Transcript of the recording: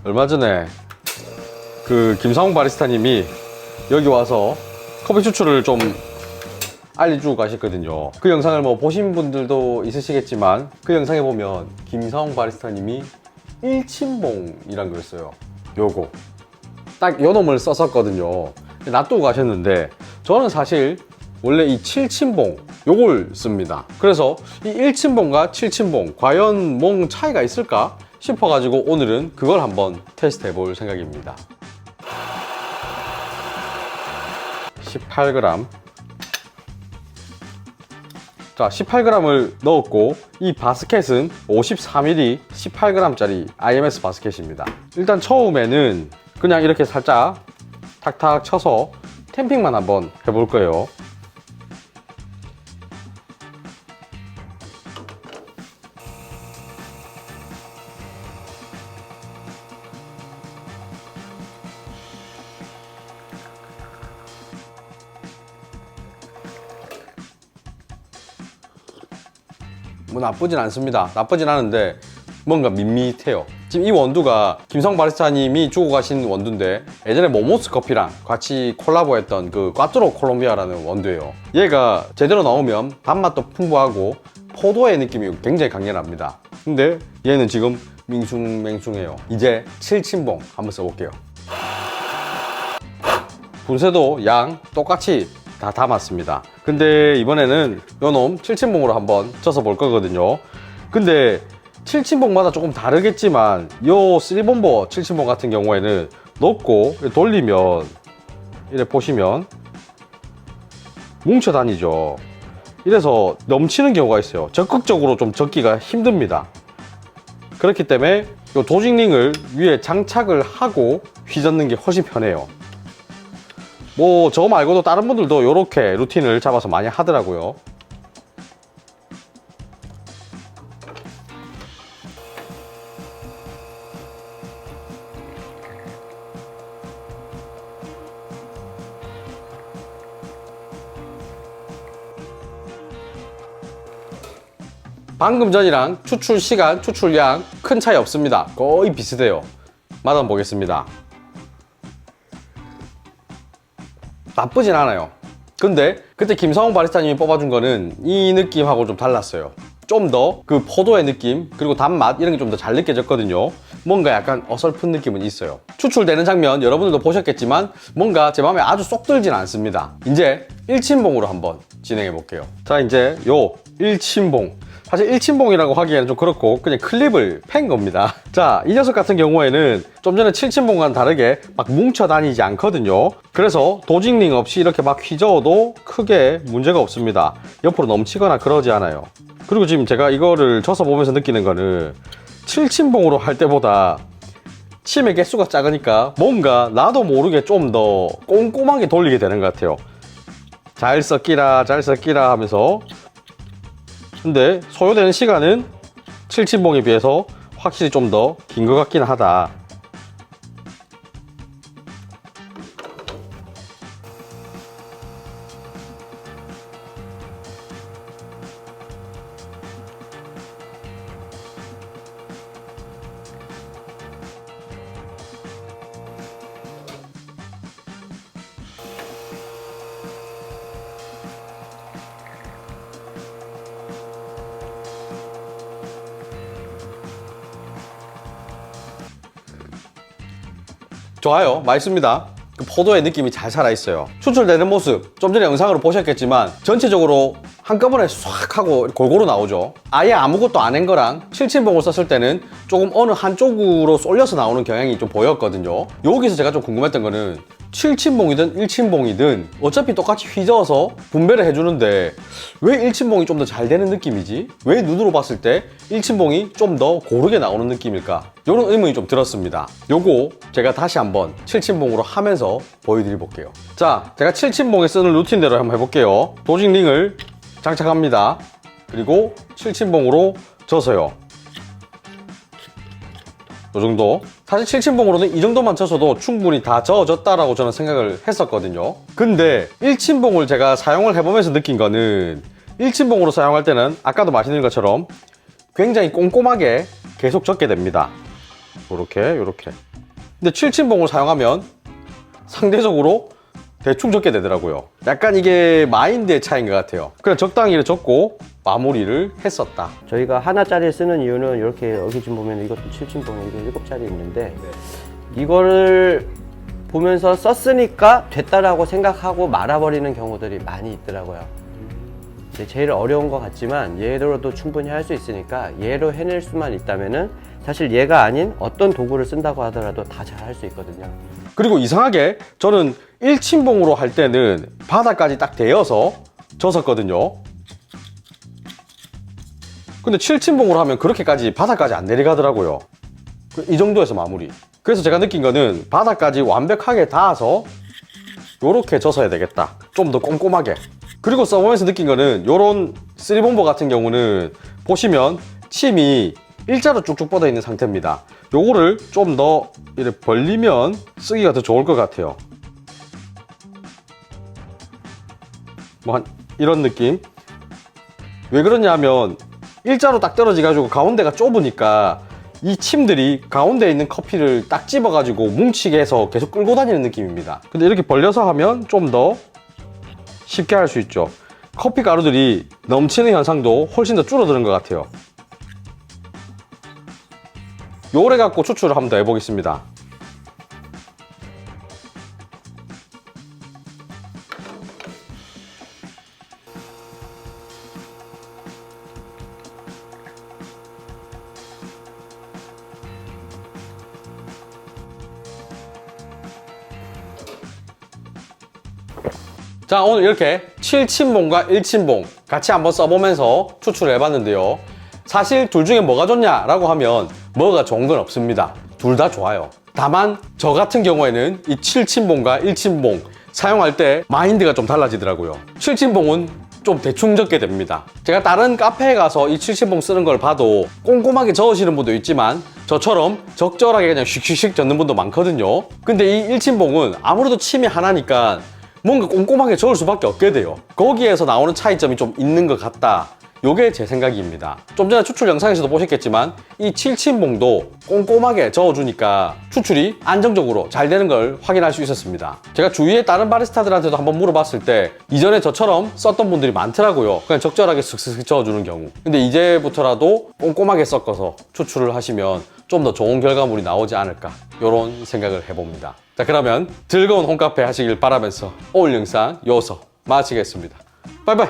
얼마 전에 그 김상홍 바리스타님이 여기 와서 커피 추출을 좀 알려주고 가셨거든요. 그 영상을 뭐 보신 분들도 있으시겠지만 그 영상에 보면 김상홍 바리스타님이 1친봉이란 걸 써요. 요거 딱 요 놈을 썼었거든요. 놔두고 가셨는데 저는 사실 원래 이 7친봉 요걸 씁니다. 그래서 이 1친봉과 7친봉 과연 뭔 차이가 있을까 싶어가지고 오늘은 그걸 한번 테스트 해볼 생각입니다. 18g. 자, 18g을 넣었고 이 바스켓은 54ml 18g짜리 IMS 바스켓입니다. 일단 처음에는 그냥 이렇게 살짝 탁탁 쳐서 탬핑만 한번 해볼 거예요. 뭐 나쁘진 않습니다. 나쁘진 않은데 뭔가 밋밋해요. 지금 이 원두가 김상홍 바리스타님이 주고 가신 원두인데 예전에 모모스 커피랑 같이 콜라보했던 그 꽈뚜로 콜롬비아라는 원두예요. 얘가 제대로 나오면 단맛도 풍부하고 포도의 느낌이 굉장히 강렬합니다. 근데 얘는 지금 밍숭맹숭해요. 이제 7친봉 한번 써볼게요. 분쇄도 양 똑같이 다 담았습니다. 근데 이번에는 요놈 7친봉으로 한번 쪄서 볼 거거든요. 근데 7친봉마다 조금 다르겠지만 요 3본버 7친봉 같은 경우에는 넣고 돌리면 이래 보시면 뭉쳐 다니죠. 이래서 넘치는 경우가 있어요. 적극적으로 좀 젓기가 힘듭니다. 그렇기 때문에 요 도직링을 위에 장착을 하고 휘젓는 게 훨씬 편해요. 뭐 저 말고도 다른 분들도 이렇게 루틴을 잡아서 많이 하더라고요. 방금 전이랑 추출 시간, 추출량 큰 차이 없습니다. 거의 비슷해요. 맛 한번 보겠습니다. 나쁘진 않아요. 근데 그때 김상홍 바리스타님이 뽑아준 거는 이 느낌하고 좀 달랐어요. 좀 더 그 포도의 느낌 그리고 단맛 이런 게 좀 더 잘 느껴졌거든요. 뭔가 약간 어설픈 느낌은 있어요. 추출되는 장면 여러분들도 보셨겠지만 뭔가 제 마음에 아주 쏙 들진 않습니다. 이제 1친봉으로 한번 진행해 볼게요. 자, 이제 요 1친봉, 사실 1친봉이라고 하기에는 좀 그렇고 그냥 클립을 팬 겁니다. 자, 이 녀석 같은 경우에는 좀 전에 7친봉과는 다르게 막 뭉쳐 다니지 않거든요. 그래서 도직링 없이 이렇게 막 휘저어도 크게 문제가 없습니다. 옆으로 넘치거나 그러지 않아요. 그리고 지금 제가 이거를 져서 보면서 느끼는 거는 7친봉으로 할 때보다 침의 개수가 작으니까 뭔가 나도 모르게 좀 더 꼼꼼하게 돌리게 되는 것 같아요. 잘 섞이라 잘 섞이라 하면서. 근데 소요되는 시간은 7친봉에 비해서 확실히 좀 더 긴 것 같긴 하다. 좋아요. 맛있습니다. 그 포도의 느낌이 잘 살아있어요. 추출되는 모습 좀 전에 영상으로 보셨겠지만 전체적으로 한꺼번에 싹 하고 골고루 나오죠. 아예 아무것도 안 한 거랑 7친봉을 썼을 때는 조금 어느 한쪽으로 쏠려서 나오는 경향이 좀 보였거든요. 여기서 제가 좀 궁금했던 거는 7친봉이든 1친봉이든 어차피 똑같이 휘저어서 분배를 해주는데 왜 1친봉이 좀 더 잘 되는 느낌이지? 왜 눈으로 봤을 때 1친봉이 좀 더 고르게 나오는 느낌일까? 이런 의문이 좀 들었습니다. 요거 제가 다시 한번 7친봉으로 하면서 보여드려 볼게요. 자, 제가 7친봉에 쓰는 루틴대로 한번 해볼게요. 도직링을 장착합니다. 그리고 7친봉으로 져서요. 이 정도. 사실 7친봉으로는 이 정도만 쳐서도 충분히 다 저어졌다라고 저는 생각을 했었거든요. 근데 1친봉을 제가 사용을 해보면서 느낀 거는 1친봉으로 사용할 때는 아까도 말씀드린 것처럼 굉장히 꼼꼼하게 계속 젓게 됩니다. 요렇게 근데 7친봉을 사용하면 상대적으로 대충 적게 되더라고요. 약간 이게 마인드의 차이인 것 같아요. 그냥 적당히 적고 마무리를 했었다. 저희가 하나짜리 쓰는 이유는 이렇게 여기 지금 보면 이것도 7친봉에 이게 7짜리 있는데 이거를 보면서 썼으니까 됐다라고 생각하고 말아버리는 경우들이 많이 있더라고요. 근데 제일 어려운 것 같지만 얘로도 충분히 할 수 있으니까 얘로 해낼 수만 있다면은 사실 얘가 아닌 어떤 도구를 쓴다고 하더라도 다 잘 할 수 있거든요. 그리고 이상하게 저는 1친봉으로 할 때는 바닥까지 딱 대어서 졌었거든요. 근데 7친봉으로 하면 그렇게까지 바닥까지 안 내려가더라고요. 이 정도에서 마무리. 그래서 제가 느낀 거는 바닥까지 완벽하게 닿아서 요렇게 져서야 되겠다. 좀 더 꼼꼼하게. 그리고 써보면서 느낀 거는 요런 3본버 같은 경우는 보시면 침이 일자로 쭉쭉 뻗어 있는 상태입니다. 요거를 좀 더 이렇게 벌리면 쓰기가 더 좋을 것 같아요. 뭐 한 이런 느낌. 왜 그러냐 하면 일자로 딱 떨어져 가지고 가운데가 좁으니까 이 침들이 가운데에 있는 커피를 딱 집어 가지고 뭉치게 해서 계속 끌고 다니는 느낌입니다. 근데 이렇게 벌려서 하면 좀 더 쉽게 할 수 있죠. 커피 가루들이 넘치는 현상도 훨씬 더 줄어드는 것 같아요. 요래 갖고 추출을 한번 더 해보겠습니다. 자, 오늘 이렇게 7친봉과 1친봉 같이 한번 써보면서 추출을 해봤는데요. 사실 둘 중에 뭐가 좋냐라고 하면 뭐가 좋은 건 없습니다. 둘 다 좋아요. 다만 저 같은 경우에는 이 7친봉과 1친봉 사용할 때 마인드가 좀 달라지더라고요. 7친봉은 좀 대충 적게 됩니다. 제가 다른 카페에 가서 이 7친봉 쓰는 걸 봐도 꼼꼼하게 저으시는 분도 있지만 저처럼 적절하게 그냥 슉슉슉 젓는 분도 많거든요. 근데 이 1친봉은 아무래도 침이 하나니까 뭔가 꼼꼼하게 저을 수밖에 없게 돼요. 거기에서 나오는 차이점이 좀 있는 것 같다. 요게 제 생각입니다. 좀 전에 추출 영상에서도 보셨겠지만 이 7친봉도 꼼꼼하게 저어주니까 추출이 안정적으로 잘 되는 걸 확인할 수 있었습니다. 제가 주위에 다른 바리스타들한테도 한번 물어봤을 때 이전에 저처럼 썼던 분들이 많더라고요. 그냥 적절하게 슥슥 저어주는 경우. 근데 이제부터라도 꼼꼼하게 섞어서 추출을 하시면 좀 더 좋은 결과물이 나오지 않을까 이런 생각을 해봅니다. 자, 그러면 즐거운 홈카페 하시길 바라면서 오늘 영상 여기서 마치겠습니다. 바이바이.